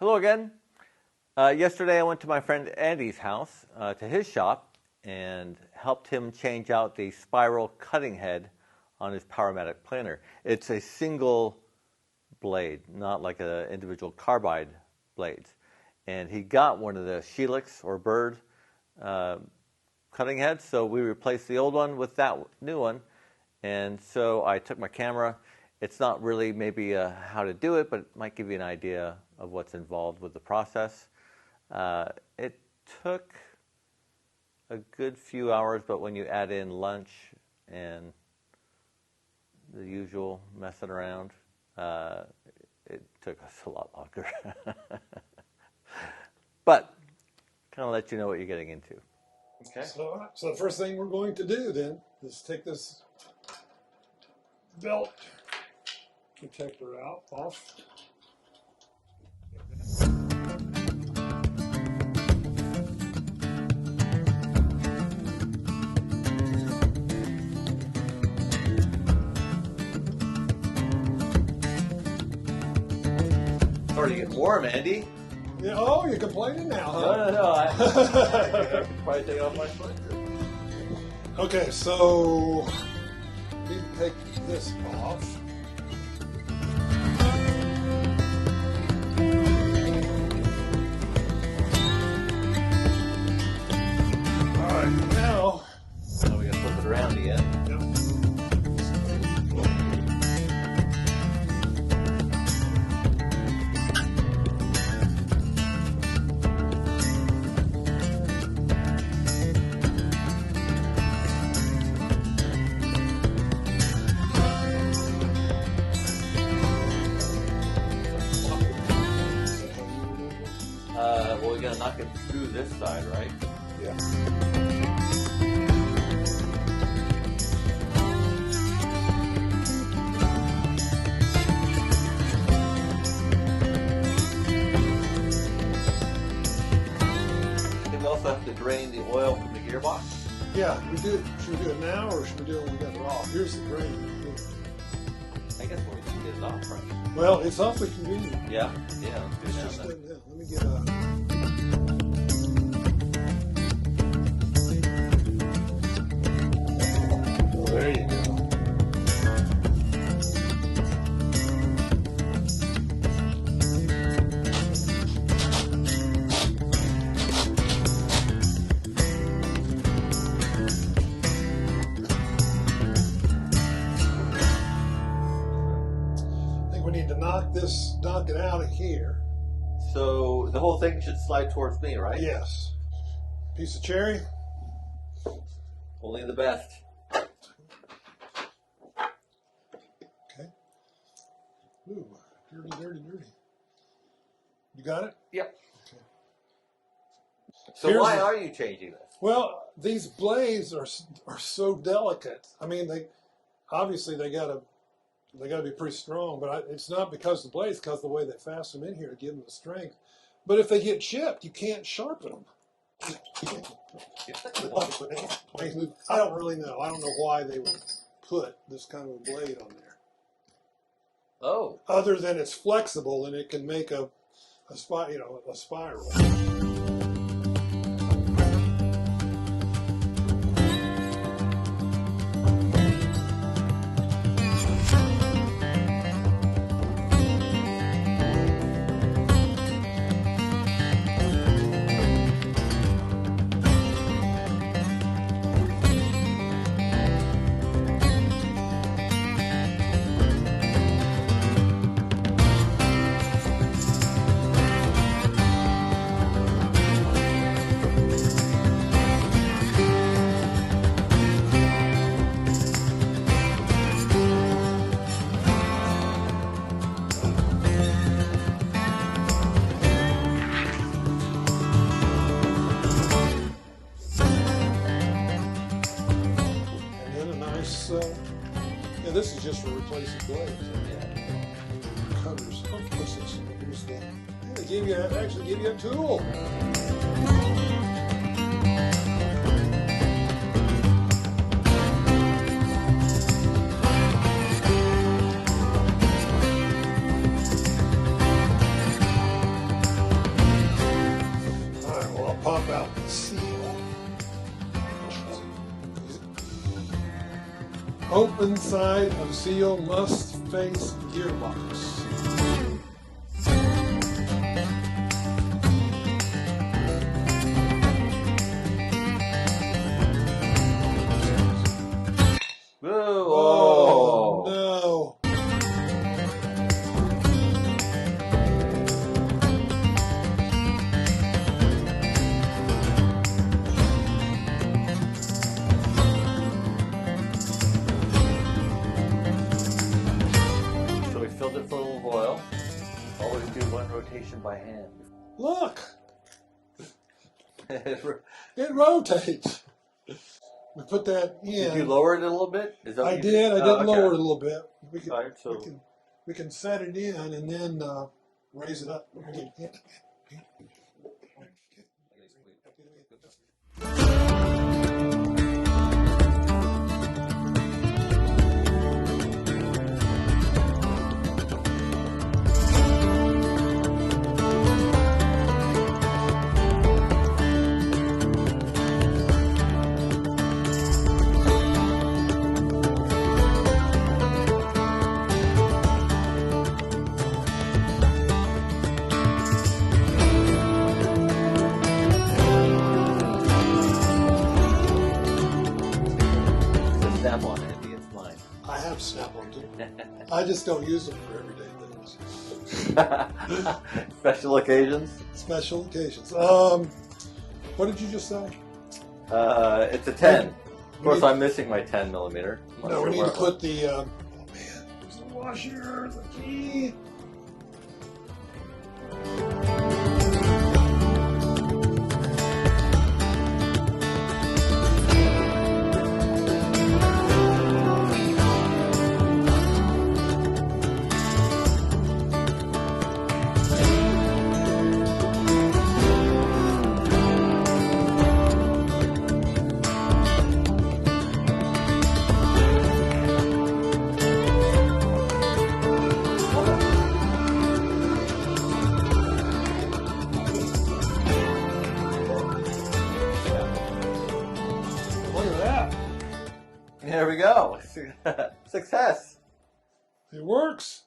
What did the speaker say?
Hello again. Yesterday I went to my friend Andy's house, to his shop, and helped him change out the spiral cutting head on his Powermatic planer. It's a single blade, not like an individual carbide blades. And he got one of the helix or bird cutting heads, so we replaced the old one with that new one. And so I took my camera. It's not really maybe how to do it, but it might give you an idea of what's involved with the process. It took a good few hours, but when you add in lunch and the usual messing around, it took us a lot longer. But kind of let you know what you're getting into. Okay. So the first thing we're going to do then is take this belt protector off. Starting to get warm, Andy. Yeah, oh, you're complaining now, huh? No. I could probably take off my sweatshirt. Okay, so we take this off. All right, now we got to flip it around again. Yep. Well, we got to knock it through this side, right? Yeah. We also have to drain the oil from the gearbox. Yeah, we do. Should we do it now, or should we do it when we got it off? Here's the drain. I guess when we get it off, right? Well, it's awfully convenient. Yeah, let's do It's that just then. let me get a. There you go. I think we need to knock it out of here. So the whole thing should slide towards me, right? Yes. Piece of cherry. Only the best. Okay. Ooh, dirty. You got it? Yep. Okay. So why are you changing this? Well, these blades are so delicate. I mean, they gotta be pretty strong. But it's not because of the blades, because the way they fasten them in here to give them the strength. But if they get chipped, you can't sharpen them. I don't really know. I don't know why they would put this kind of a blade on there. Oh. Other than it's flexible and it can make a spiral. Yeah, this is just for replacing blades. Yeah. Cutters. They actually give you a tool. Open side of seal must face gearbox. Oh Oh. no. So we filled it full of oil. Always do one rotation by hand. Look, it rotates. We put that in. Did you lower it a little bit? Is that what I you did. I did okay. lower it a little bit. We can, All right, so we can set it in and then raise it up. snap on it. It's mine. I have Snap-on too. I just don't use them for everyday things. Special occasions? Special occasions. What did you just say? It's a 10. Of course, I'm missing my 10 millimeter. No, we need to put the. Oh man, there's the washer, the key. Look at that. There we go. Success. It works.